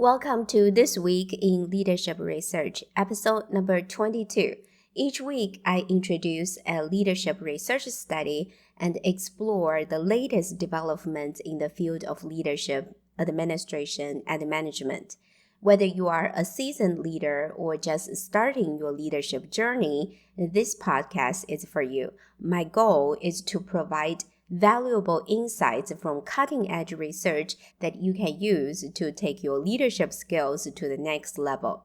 Welcome to This Week in Leadership Research, episode number 22. Each week, I introduce a leadership research study and explore the latest developments in the field of leadership, administration, and management. Whether you are a seasoned leader or just starting your leadership journey, this podcast is for you. My goal is to provide valuable insights from cutting-edge research that you can use to take your leadership skills to the next level.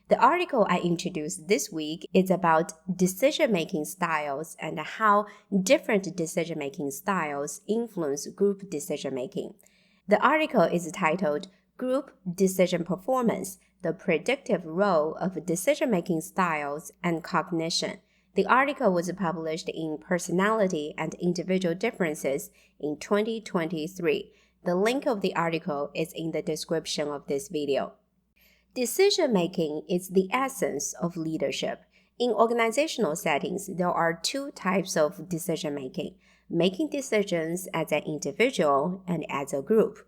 The article I introduced this week is about decision-making styles and how different decision-making styles influence group decision-making. The article is titled Group Decision Performance: The Predictive Role of Decision-Making Styles and Cognition. The article was published in Personality and Individual Differences in 2023. The link of the article is in the description of this video. Decision-making is the essence of leadership. In organizational settings, there are two types of decision-making: making decisions as an individual and as a group.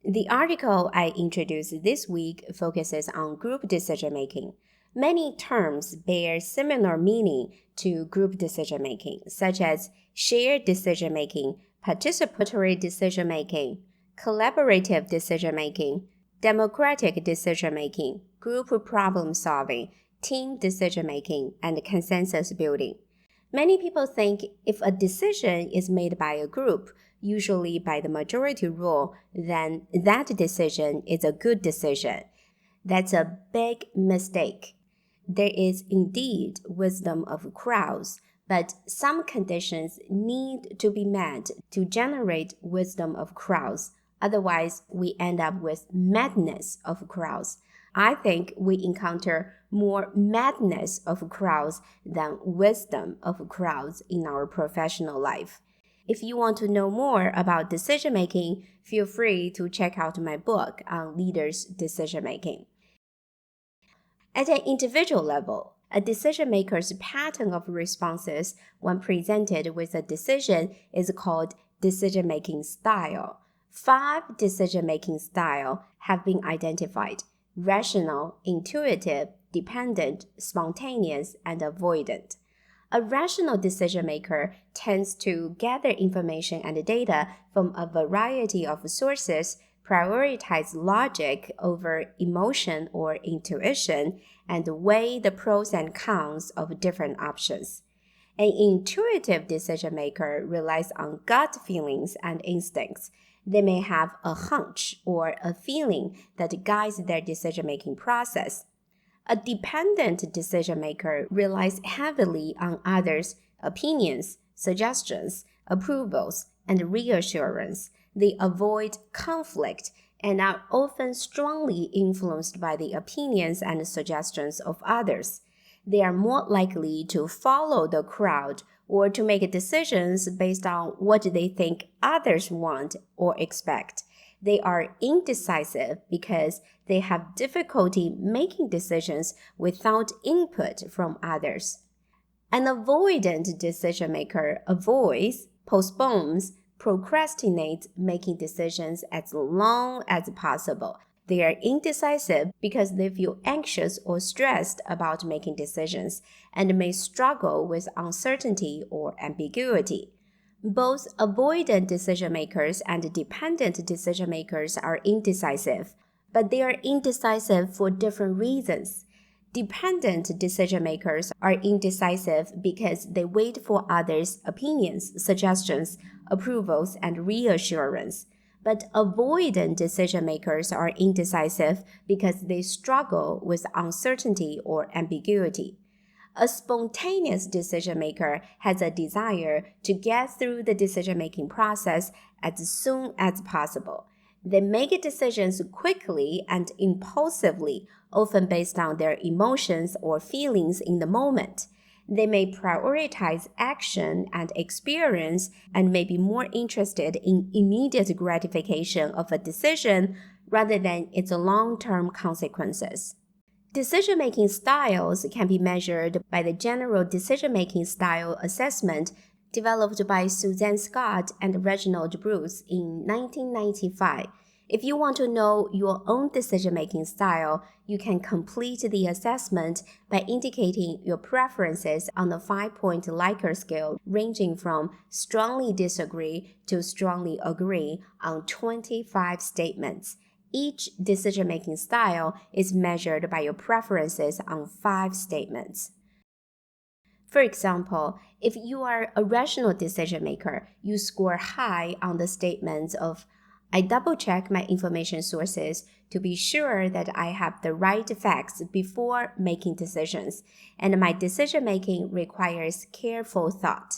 The article I introduced this week focuses on group decision-making. Many terms bear similar meaning to group decision-making, such as shared decision-making, participatory decision-making, collaborative decision-making, democratic decision-making, group problem-solving, team decision-making, and consensus building. Many people think if a decision is made by a group, usually by the majority rule, then that decision is a good decision. That's a big mistake. There is indeed wisdom of crowds, but some conditions need to be met to generate wisdom of crowds. Otherwise, we end up with madness of crowds. I think we encounter more madness of crowds than wisdom of crowds in our professional life. If you want to know more about decision-making, feel free to check out my book on leaders' decision-making. At an individual level, a decision-maker's pattern of responses when presented with a decision is called decision-making style. 5 decision-making styles have been identified: rational, intuitive, dependent, spontaneous, and avoidant. A rational decision-maker tends to gather information and data from a variety of sources, prioritize logic over emotion or intuition, and weigh the pros and cons of different options. An intuitive decision-maker relies on gut feelings and instincts. They may have a hunch or a feeling that guides their decision-making process. A dependent decision-maker relies heavily on others' opinions, suggestions, approvals, and reassurance. They avoid conflict and are often strongly influenced by the opinions and suggestions of others. They are more likely to follow the crowd or to make decisions based on what they think others want or expect. They are indecisive because they have difficulty making decisions without input from others. An avoidant decision-maker avoids, postpones, procrastinates making decisions as long as possible. They are indecisive because they feel anxious or stressed about making decisions and may struggle with uncertainty or ambiguity. Both avoidant decision-makers and dependent decision-makers are indecisive, but they are indecisive for different reasons. Dependent decision-makers are indecisive because they wait for others' opinions, suggestions, approvals, and reassurance. But avoidant decision-makers are indecisive because they struggle with uncertainty or ambiguity. A spontaneous decision-maker has a desire to get through the decision-making process as soon as possible. They make decisions quickly and impulsively, often based on their emotions or feelings in the moment. They may prioritize action and experience and may be more interested in immediate gratification of a decision rather than its long-term consequences. Decision-making styles can be measured by the General Decision-Making Style Assessment developed by Suzanne Scott and Reginald Bruce in 1995. If you want to know your own decision-making style, you can complete the assessment by indicating your preferences on the 5-point Likert scale, ranging from strongly disagree to strongly agree on 25 statements. Each decision-making style is measured by your preferences on 5 statements. For example, if you are a rational decision maker, you score high on the statements of I double-check my information sources to be sure that I have the right facts before making decisions, and my decision-making requires careful thought.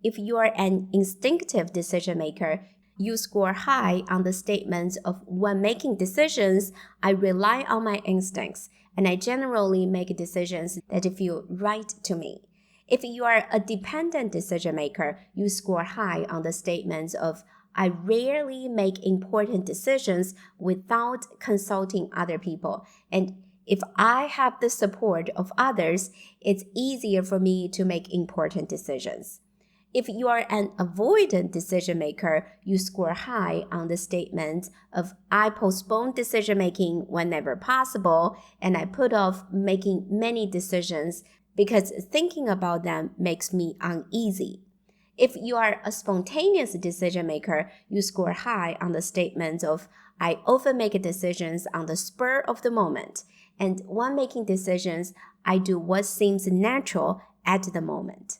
If you are an instinctive decision maker, you score high on the statements of when making decisions, I rely on my instincts, and I generally make decisions that feel right to me. If you are a dependent decision maker, you score high on the statements of I rarely make important decisions without consulting other people, and if I have the support of others, it's easier for me to make important decisions. If you are an avoidant decision maker, you score high on the statement of I postpone decision making whenever possible, and I put off making many decisions because thinking about them makes me uneasy. If you are a spontaneous decision maker, you score high on the statement of I often make decisions on the spur of the moment, and when making decisions, I do what seems natural at the moment.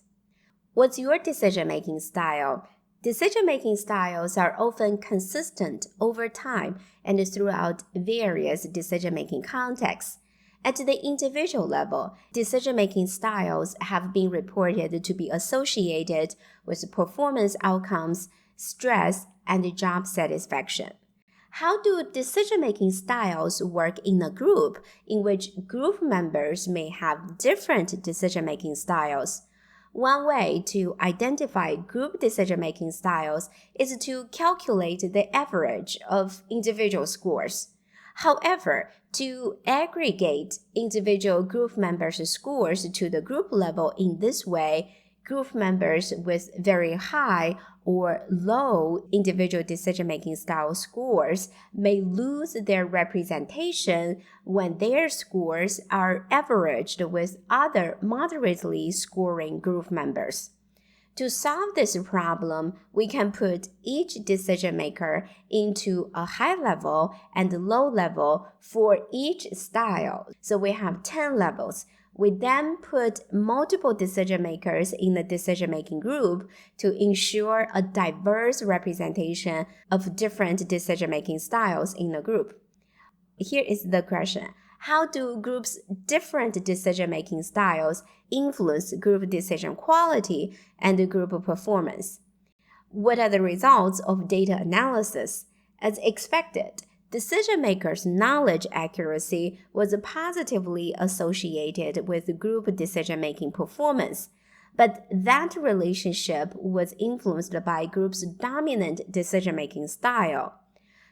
What's your decision-making style? Decision-making styles are often consistent over time and throughout various decision-making contexts. At the individual level, decision-making styles have been reported to be associated with performance outcomes, stress, and job satisfaction. How do decision-making styles work in a group in which group members may have different decision-making styles? One way to identify group decision-making styles is to calculate the average of individual scores. However, to aggregate individual group members' scores to the group level in this way, group members with very high or low individual decision-making style scores may lose their representation when their scores are averaged with other moderately scoring group members. To solve this problem, we can put each decision maker into a high level and low level for each style. So we have 10 levels. We then put multiple decision makers in the decision-making group to ensure a diverse representation of different decision-making styles in the group. Here is the question. How do groups' different decision-making styles influence group decision quality and group performance? What are the results of data analysis? As expected, decision-makers' knowledge accuracy was positively associated with group decision-making performance, but that relationship was influenced by groups' dominant decision-making style.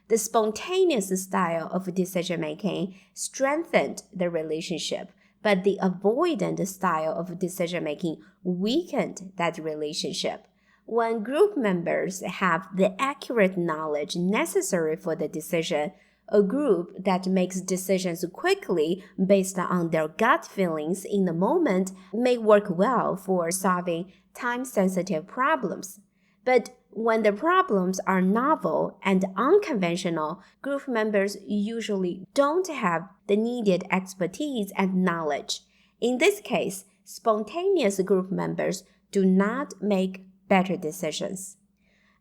The spontaneous style of decision-making strengthened the relationship, but the avoidant style of decision-making weakened that relationship. When group members have the accurate knowledge necessary for the decision, a group that makes decisions quickly based on their gut feelings in the moment may work well for solving time-sensitive problems. But when the problems are novel and unconventional, group members usually don't have the needed expertise and knowledge. In this case, spontaneous group members do not make better decisions.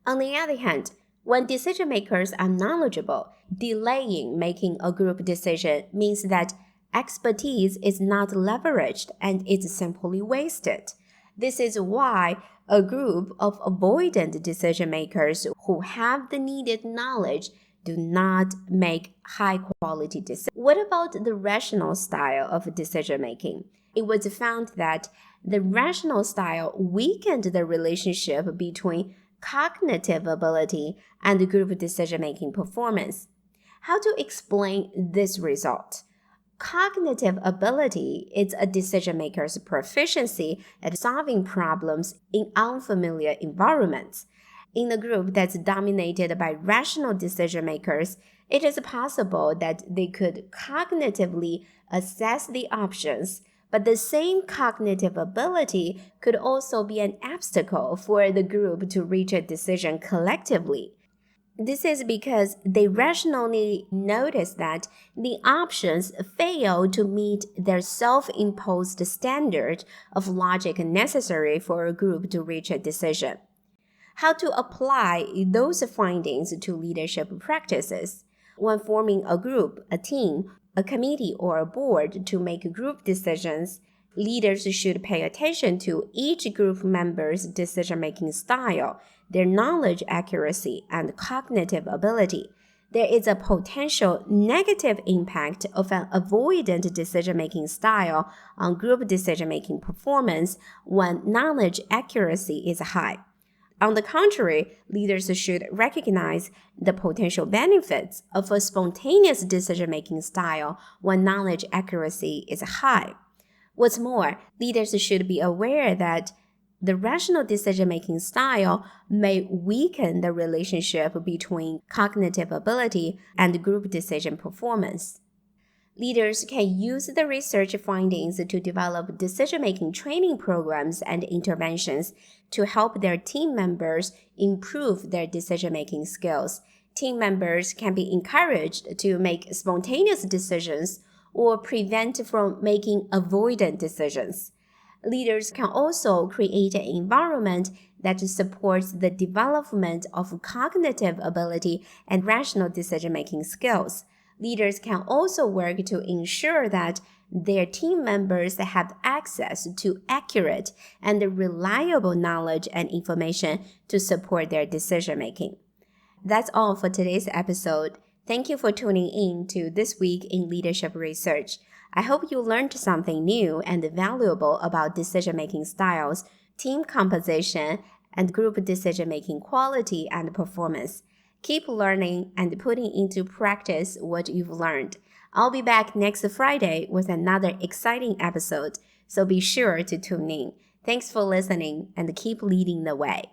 On the other hand, when decision makers are knowledgeable, delaying making a group decision means that expertise is not leveraged and is simply wasted. This is why a group of avoidant decision makers who have the needed knowledge do not make high-quality decisions. What about the rational style of decision making? It was found that the rational style weakened the relationship between cognitive ability and group decision-making performance. How to explain this result? Cognitive ability is a decision maker's proficiency at solving problems in unfamiliar environments. In a group that's dominated by rational decision makers, it is possible that they could cognitively assess the options, but the same cognitive ability could also be an obstacle for the group to reach a decision collectively. This is because they rationally notice that the options fail to meet their self-imposed standard of logic necessary for a group to reach a decision. How to apply those findings to leadership practices? When forming a group, a team, a committee, or a board to make group decisions, leaders should pay attention to each group member's decision-making style, their knowledge accuracy, and cognitive ability. There is a potential negative impact of an avoidant decision-making style on group decision-making performance when knowledge accuracy is high. On the contrary, leaders should recognize the potential benefits of a spontaneous decision-making style when knowledge accuracy is high. What's more, leaders should be aware that the rational decision-making style may weaken the relationship between cognitive ability and group decision performance. Leaders can use the research findings to develop decision-making training programs and interventions to help their team members improve their decision-making skills. Team members can be encouraged to make spontaneous decisions or prevent from making avoidant decisions. Leaders can also create an environment that supports the development of cognitive ability and rational decision-making skills. Leaders can also work to ensure that their team members have access to accurate and reliable knowledge and information to support their decision-making. That's all for today's episode. Thank you for tuning in to This Week in Leadership Research. I hope you learned something new and valuable about decision-making styles, team composition, and group decision-making quality and performance. Keep learning and putting into practice what you've learned. I'll be back next Friday with another exciting episode, so be sure to tune in. Thanks for listening and keep leading the way.